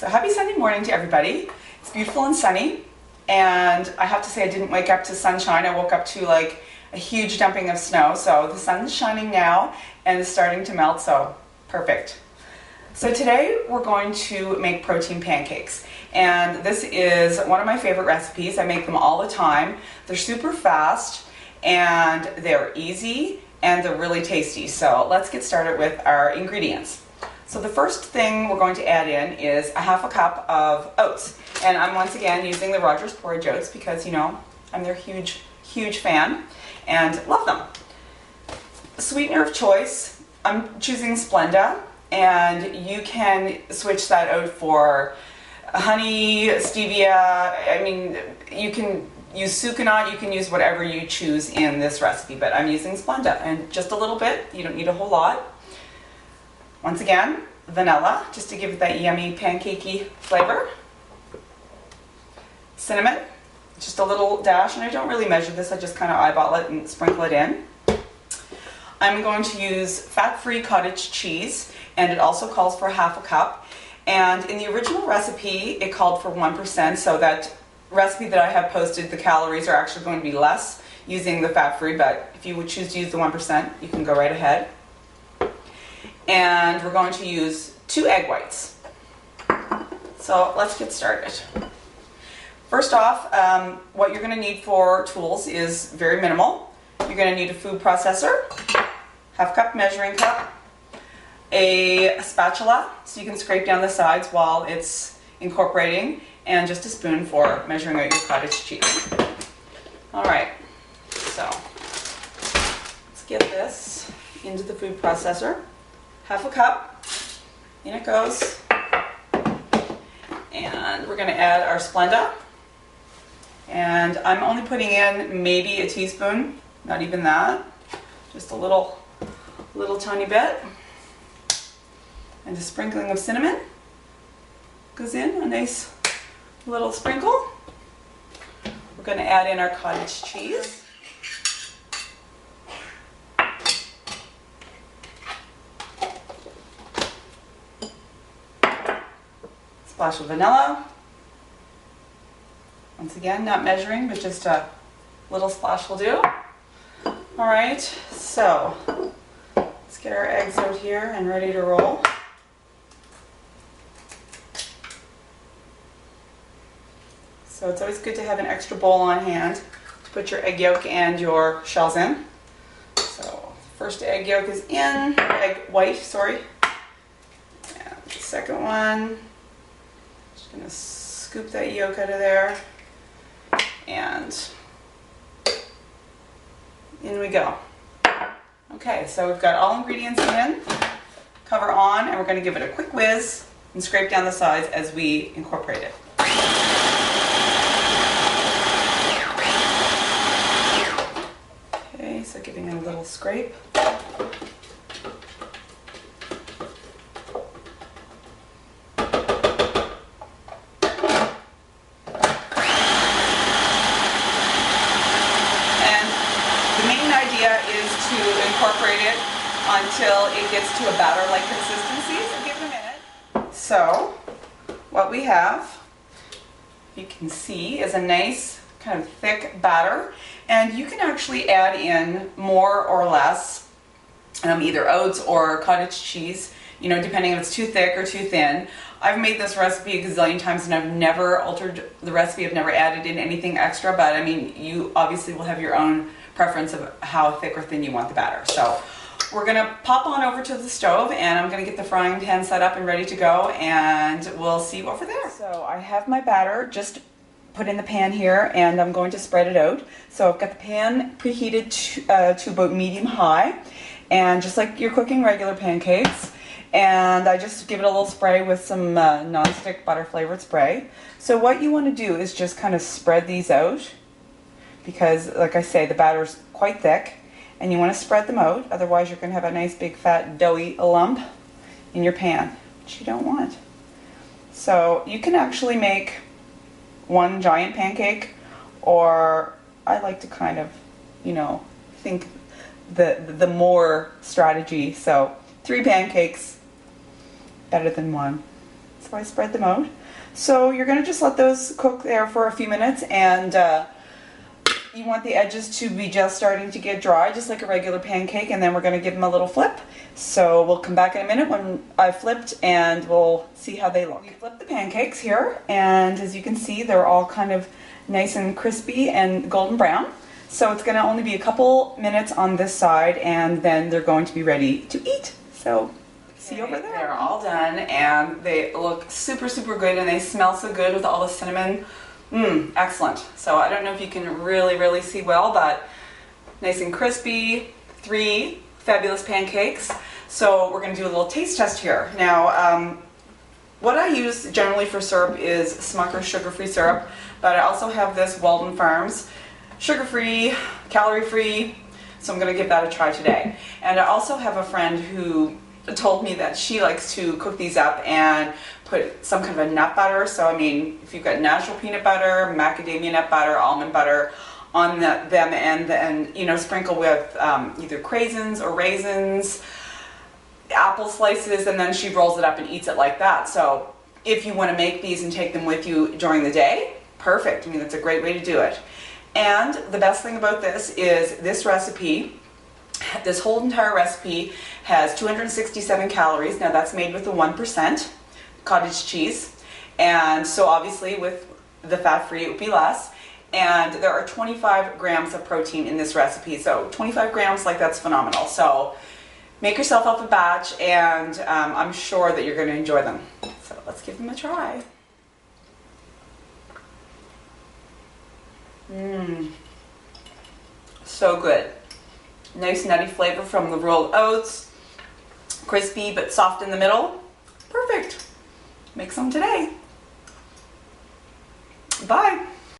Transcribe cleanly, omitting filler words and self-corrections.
So happy Sunday morning to everybody. It's beautiful and sunny, and I have to say I didn't wake up to sunshine. I woke up to like a huge dumping of snow, so the sun's shining now and it's starting to melt, so perfect. So today we're going to make protein pancakes, and this is one of my favorite recipes. I make them all the time. They're super fast and they're easy and they're really tasty. So let's get started with our ingredients. So the first thing we're going to add in is a half a cup of oats. And I'm once again using the Rogers porridge oats because, you know, I'm their huge fan and love them. Sweetener of choice, I'm choosing Splenda, and you can switch that out for honey, stevia. I mean, you can use sucanat, you can use whatever you choose in this recipe, but I'm using Splenda, and just a little bit. You don't need a whole lot. Once again, vanilla, just to give it that yummy pancakey flavor. Cinnamon, just a little dash, and I don't really measure this, I just kind of eyeball it and sprinkle it in. I'm going to use fat-free cottage cheese, and it also calls for half a cup. And in the original recipe, it called for 1%, so that recipe that I have posted, the calories are actually going to be less using the fat-free, but if you would choose to use the 1%, you can go right ahead. And we're going to use 2 egg whites. So let's get started. First off, what you're going to need for tools is very minimal. You're going to need a food processor, half cup measuring cup, a spatula so you can scrape down the sides while it's incorporating, and just a spoon for measuring out your cottage cheese. Alright, so let's get this into the food processor. Half a cup, in it goes, and we're going to add our Splenda, and I'm only putting in maybe a teaspoon, not even that, just a little tiny bit, and a sprinkling of cinnamon goes in, a nice little sprinkle. We're going to add in our cottage cheese. Splash of vanilla. Once again, not measuring, but just a little splash will do. Alright, so let's get our eggs out here and ready to roll. So it's always good to have an extra bowl on hand to put your egg yolk and your shells in. So first egg yolk is in, egg white, sorry. And the second one. Going to scoop that yolk out of there, and in we go. Okay, so we've got all ingredients in, cover on, and we're going to give it a quick whiz and scrape down the sides as we incorporate it. Okay, so giving it a little scrape. Incorporate it until it gets to a batter-like consistency, so give it a minute. So what we have, you can see, is a nice kind of thick batter, and you can actually add in more or less either oats or cottage cheese, you know, depending if it's too thick or too thin. I've made this recipe a gazillion times and I've never altered the recipe. I've never added in anything extra, but I mean, you obviously will have your own preference of how thick or thin you want the batter. So we're going to pop on over to the stove, and I'm going to get the frying pan set up and ready to go, and we'll see you over there. So I have my batter just put in the pan here, and I'm going to spread it out. So I've got the pan preheated to about medium high, and just like you're cooking regular pancakes, and I just give it a little spray with some non-stick butter flavored spray. So what you want to do is just kind of spread these out, because like I say, the batter's quite thick, and you want to spread them out, otherwise you're going to have a nice big fat doughy lump in your pan, which you don't want. So you can actually make one giant pancake, or I like to kind of, you know, think the more strategy. So 3 pancakes, better than 1. So I spread them out. So you're going to just let those cook there for a few minutes, and you want the edges to be just starting to get dry, just like a regular pancake, and then we're going to give them a little flip. So we'll come back in a minute when I've flipped and we'll see how they look. We flipped the pancakes here, and as you can see, they're all kind of nice and crispy and golden brown. So it's going to only be a couple minutes on this side, and then they're going to be ready to eat. So see you over there. They're all done, and they look super, super good, and they smell so good with all the cinnamon. Excellent. So I don't know if you can really see well, but nice and crispy. 3 fabulous pancakes. So we're going to do a little taste test here. Now, what I use generally for syrup is Smucker's sugar-free syrup, but I also have this Walden Farms sugar-free, calorie-free, so I'm going to give that a try today. And I also have a friend who told me that she likes to cook these up and put some kind of a nut butter. So I mean, if you've got natural peanut butter, macadamia nut butter, almond butter on them, and then, you know, sprinkle with either craisins or raisins, apple slices, and then she rolls it up and eats it like that. So if you want to make these and take them with you during the day, perfect. I mean, that's a great way to do it. And the best thing about this is this recipe, this whole entire recipe has 267 calories. Now that's made with the 1% cottage cheese, and so obviously with the fat-free it would be less. And there are 25 grams of protein in this recipe, so 25 grams, like, that's phenomenal. So make yourself up a batch, and I'm sure that you're going to enjoy them. So let's give them a try. So good. Nice nutty flavor from the rolled oats, crispy but soft in the middle. Perfect. Make some today. Bye.